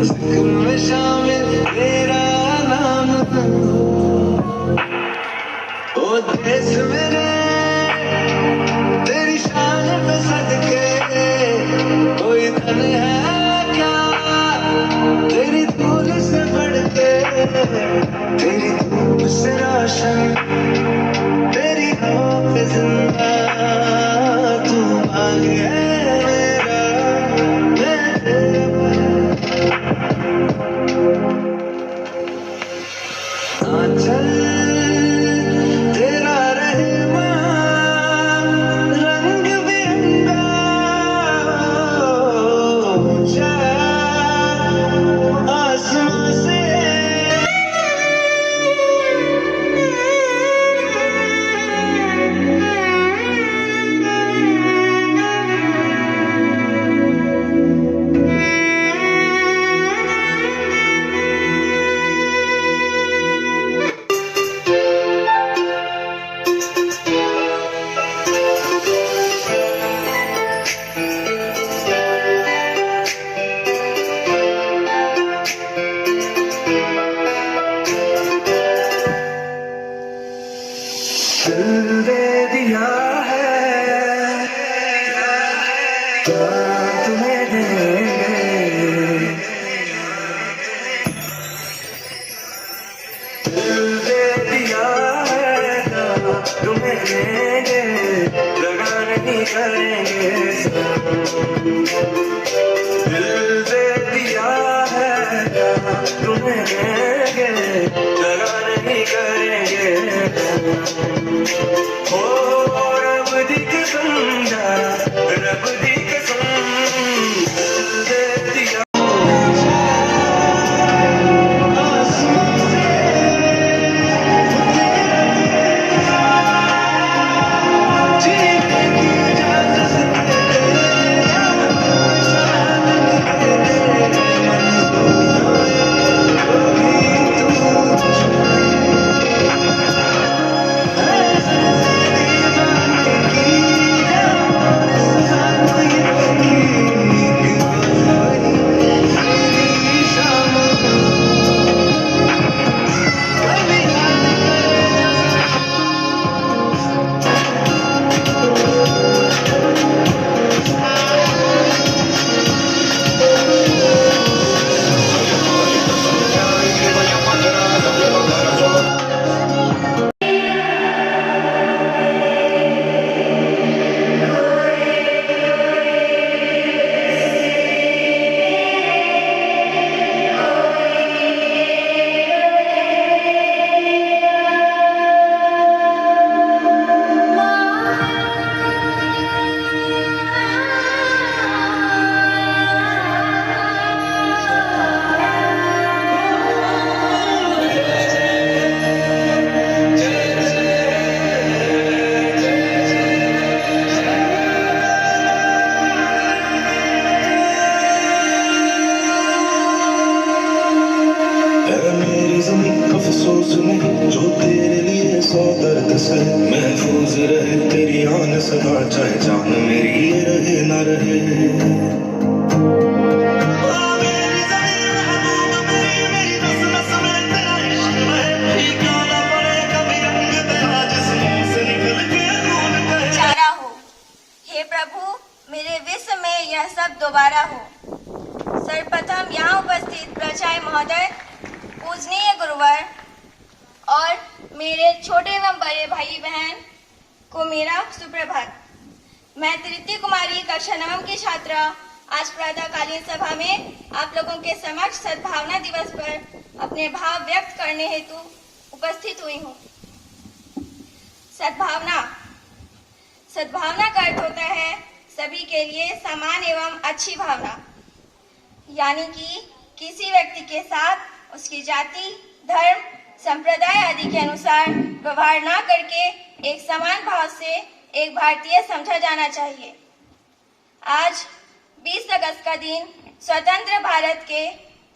जिक्र में शामिल तेरा नाम ओ देश मेरे तेरी शान पे सदके कोई धन है क्या तेरी धूल से बढ़ के तेरी धूप से रोशन तेरी हवा पे जिंदा तू भाग है मेरा मैं आंचल तेरा रहमा रंग बिरंगा ऊंचा आसमां से दिल दे दिया है क्या तुम्हें देंगे दिल दे दिया है क्या तुम्हें देंगे लगा नहीं करेंगे दिल दे दिया है क्या तुम्हें देंगे लगा नहीं करेंगे ओ रब दी कसम रब दी कसम दे दिया जो तेरे लिए सौ दर्द से महफूज रहे तेरी आन सदा चाहे जान मेरी ये रहे ना रहे चारा हो हे प्रभु मेरे विश्व में यह सब दोबारा हो। सर्वप्रथम यहाँ उपस्थित प्राचार्य महोदय, पूजनीय गुरुवर और मेरे छोटे एवं बड़े भाई बहन को मेरा सुप्रभात। मैं तृतीय कुमारी कक्षा 9 की छात्रा आज प्रातःकालीन सभा में आप लोगों के समक्ष सद्भावना दिवस पर अपने भाव व्यक्त करने हेतु उपस्थित हुई हूँ। सद्भावना सद्भावना का अर्थ होता है सभी के लिए समान एवं अच्छी भावना, यानी कि किसी व्यक्ति के साथ उसकी जाति, धर्म, संप्रदाय आदि के अनुसार व्यवहार न करके एक समान भाव से एक भारतीय समझा जाना चाहिए। आज 20 अगस्त का दिन स्वतंत्र भारत के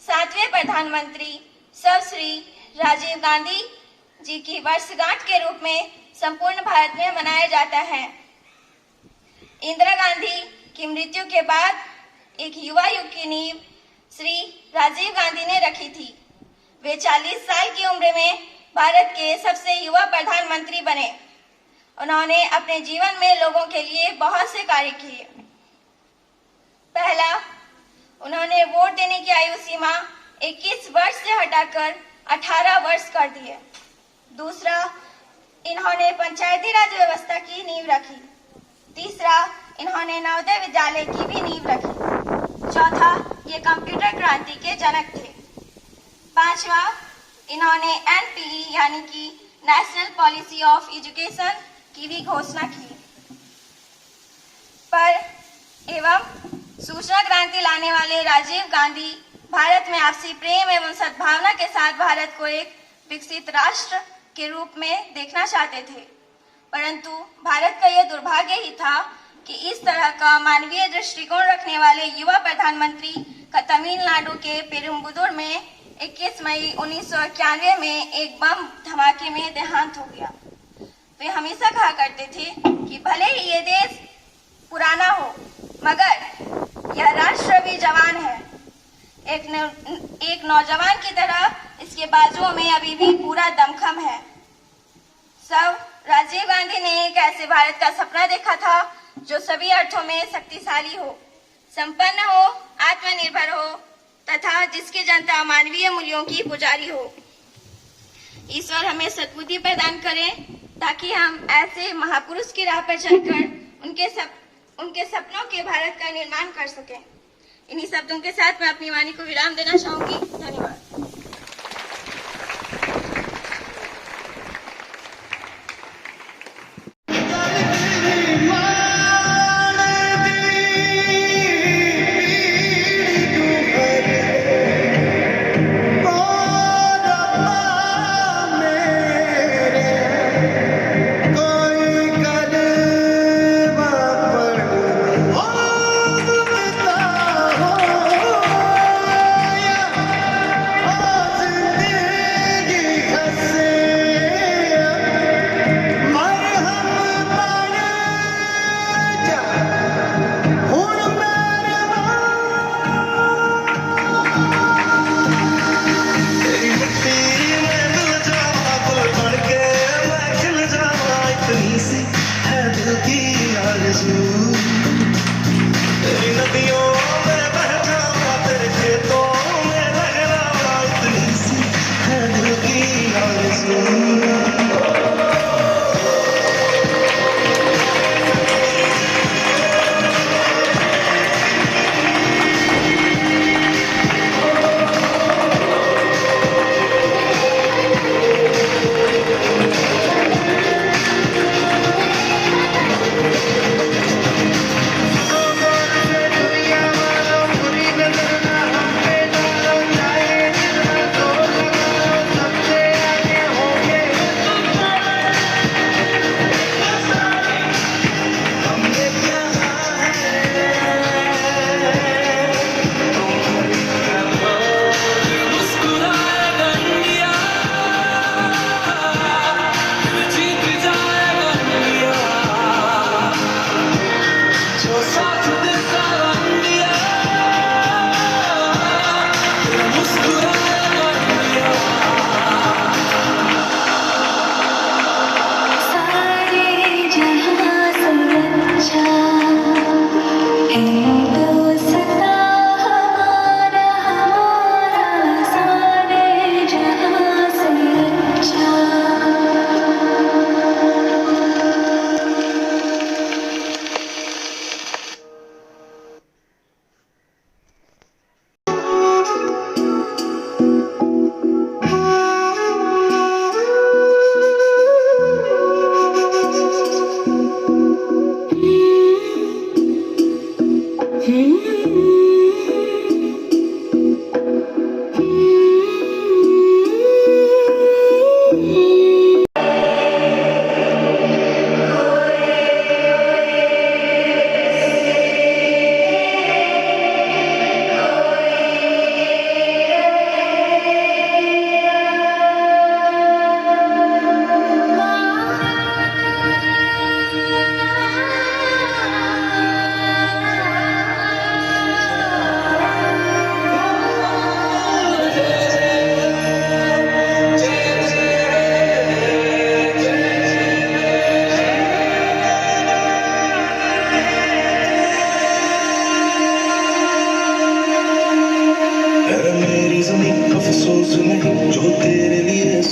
7वें प्रधानमंत्री श्री राजीव गांधी जी की वर्षगांठ के रूप में संपूर्ण भारत में मनाया जाता है। इंदिरा गांधी की मृत्यु के बाद एक युवा युग की नींव श्री राजीव गांधी ने रखी थी। वे 40 साल की उम्र में भारत के सबसे युवा प्रधानमंत्री बने। उन्होंने अपने जीवन में लोगों के लिए बहुत से कार्य किए। पहला, उन्होंने वोट देने की आयु सीमा 21 वर्ष से हटाकर 18 वर्ष कर दी है। दूसरा, इन्होंने पंचायती राज व्यवस्था की नींव रखी। तीसरा, इन्होंने नवोदय विद्यालय की भी नींव रखी। चौथा, ये कंप्यूटर क्रांति के जनक थे। पांचवा, इन्होंने NPE यानी कि नेशनल पॉलिसी ऑफ एजुकेशन की भी घोषणा की। पर एवं सूचना क्रांति लाने वाले राजीव गांधी भारत में आपसी प्रेम एवं सद्भावना के साथ भारत को एक विकसित राष्ट्र के रूप में देखना चाहते थे। परंतु भारत का यह दुर्भाग्य ही था कि इस तरह का मानवीय दृष्टिकोण रखने वाले युवा प्रधानमंत्री का तमिलनाडु के पेरुम्बुदुर में 21 मई 1991 में एक बम धमाके में देहांत हो गया। वे हमेशा कहा करते थे कि भले ही ये देश पुराना हो, मगर यह राष्ट्र भी जवान है। एक नौजवान की तरह इसके बाजुओं में अभी भी पूरा दमखम है। राजीव गांधी ने एक ऐसे भारत का सपना देखा था जो सभी अर्थों में शक्तिशाली हो, संपन्न हो, आत्मनिर्भर हो तथा जिसकी जनता मानवीय मूल्यों की पुजारी हो। ईश्वर हमें सद्बुद्धि प्रदान करें ताकि हम ऐसे महापुरुष की राह पर चलकर उनके सपनों के भारत का निर्माण कर सकें। इन्हीं शब्दों के साथ मैं अपनी वाणी को विराम देना चाहूंगी। धन्यवाद।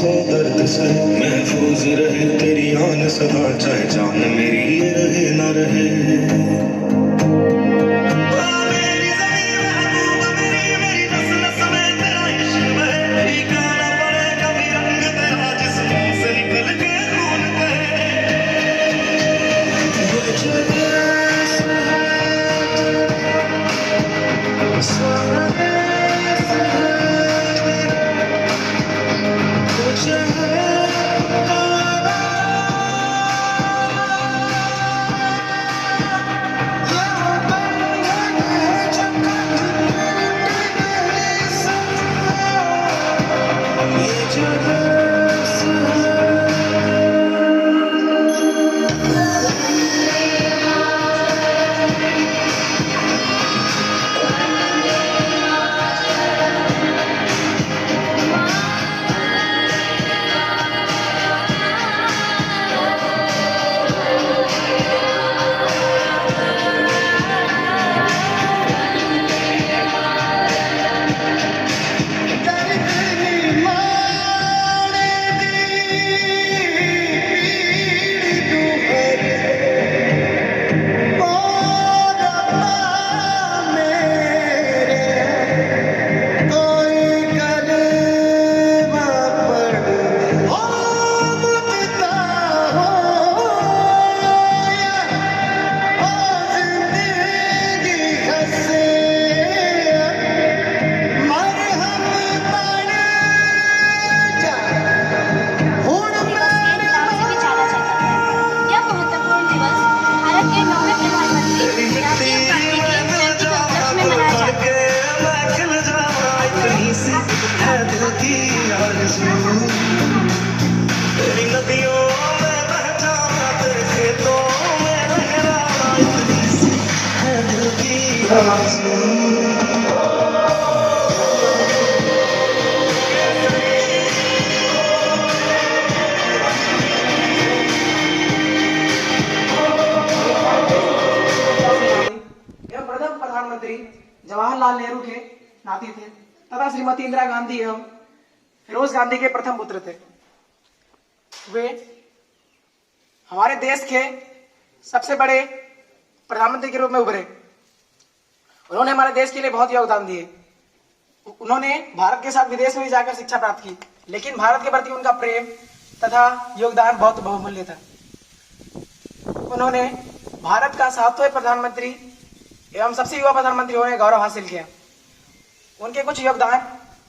100 दर्द से महफूज रहे तेरी आन सदा चाहे जान मेरी ये रहे ना रहे प्रधानमंत्री जवाहरलाल नेहरू के नाती थे तथा श्रीमती इंदिरा गांधी एवं फिरोज गांधी के प्रथम पुत्र थे। वे हमारे देश के सबसे बड़े प्रधानमंत्री के रूप में उभरे। उन्होंने हमारे देश के लिए बहुत योगदान दिए। उन्होंने भारत के साथ विदेश में भी जाकर शिक्षा प्राप्त की, लेकिन भारत के प्रति उनका प्रेम तथा योगदान बहुत बहुमूल्य था। उन्होंने भारत का 7वें प्रधानमंत्री एवं सबसे युवा प्रधानमंत्री होने का गौरव हासिल किया। उनके कुछ योगदान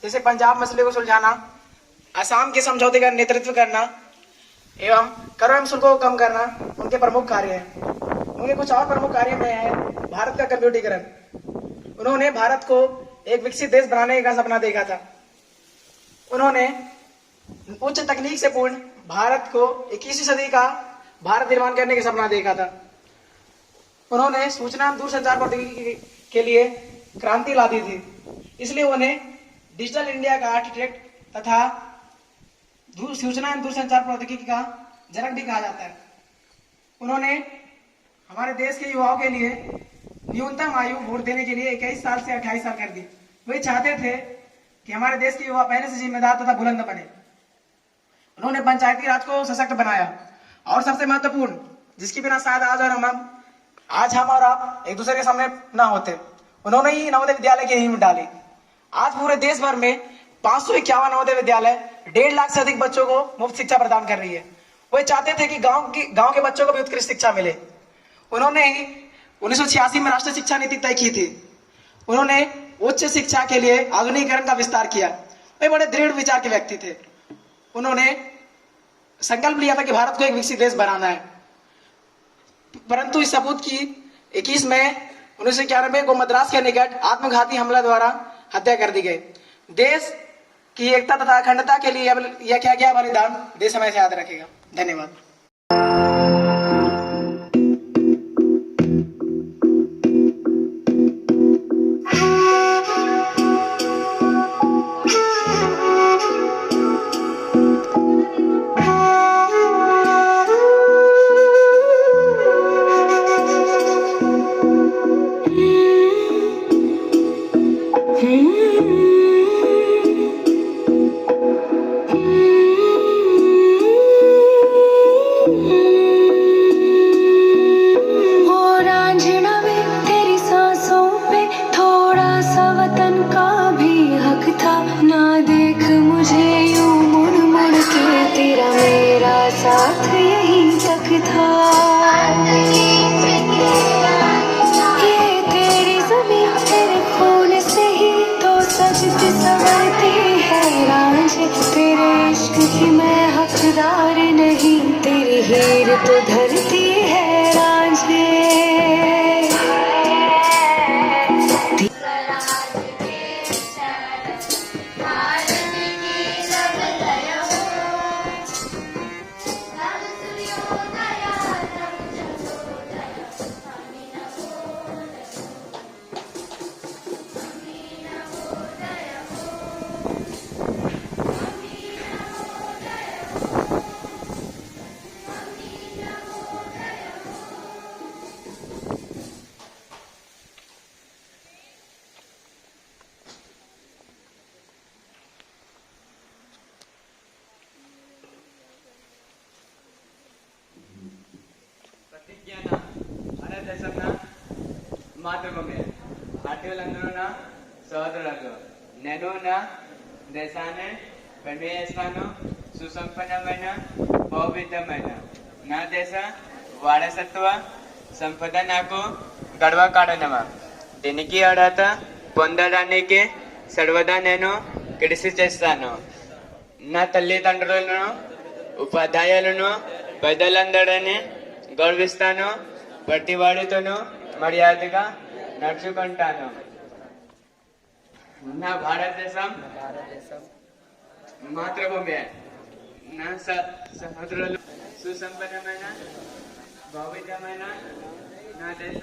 जैसे पंजाब मसले को सुलझाना, असम के समझौते का नेतृत्व करना एवं करों एवं शुल्कों को कम करना उनके प्रमुख कार्य हैं। उनके कुछ और प्रमुख कार्य में है भारत का कंप्यूटरीकरण। उन्होंने भारत को एक विकसित देश बनाने का सपना देखा था। उन्होंने उच्च तकनीक से पूर्ण भारत को 21वीं सदी का भारत निर्माण करने का सपना देखा था। उन्होंने सूचना दूरसंचार प्रौद्योगिकी के लिए क्रांति ला दी थी, इसलिए उन्हें डिजिटल इंडिया का आर्किटेक्ट तथा सूचना एवं दूरसंचार प्रौद्योगिकी का जनक भी कहा जाता है। उन्होंने हमारे देश के युवाओं के लिए न्यूनतम आयु वोट देने के लिए 21 साल से 28 साल कर दी। वे चाहते थे कि हमारे देश के युवा पहले से जिम्मेदार तथा बुलंद बने। उन्होंने पंचायती राज को सशक्त बनाया और सबसे महत्वपूर्ण, जिसकी बिना शायद आज हम और आप एक दूसरे के सामने ना होते, उन्होंने ही नवोदय विद्यालय की नींव डाली। आज पूरे देश भर में 551 नवोदय विद्यालय 1.5 लाख से अधिक बच्चों को मुफ्त शिक्षा प्रदान कर रही है। वे चाहते थे कि गांव के बच्चों को भी उत्कृष्ट शिक्षा मिले। उन्होंने ही 1986 में राष्ट्रीय शिक्षा नीति तय की थी। उन्होंने उच्च शिक्षा के लिए आधुनिकीकरण का विस्तार किया। वे बड़े दृढ़ विचार के व्यक्ति थे। उन्होंने संकल्प लिया था कि भारत को एक विकसित देश बनाना है, परंतु इस सबूत की 21 मई 1991 को मद्रास के निकट आत्मघाती हमला द्वारा हत्या कर दी गई। देश की एकता तथा अखंडता के लिए यह किया गया बलिदान देश हमेशा याद रखेगा। धन्यवाद। Hmm. हकदार। ये तेरी ज़मीं तेरे खून से ही तो सजती संवरती है रांझे, तेरे इश्क की मैं हकदार नहीं, तेरी हीर तो धरती है रांझे। ప్రతిజ్ఞాన భారతదేశంన మాతృభూమి భారతీయులందరూ నా సోదరులు. నేను నా దేశాన్ని ప్రేమ చేస్తాను. సుసంపన్నమైన పవిత్రమైన నా దేశ వారసత్వ సంపద నాకు గర్వ కారణమా. దీనికి అర్హత పొందడానికి సర్వదా నేను కృషి చేస్తాను. నా తల్లిదండ్రులను, ఉపాధ్యాయులను, పెద్దలందరినీ గౌరవిస్తాను. ప్రతి వాడితోనూ మర్యాదగా నడుచుకుంటాను. నా భారతదేశం మాతృభూమి. నా సహోదరులు సుసంపన్నమైన భౌతికమైన నా దేశ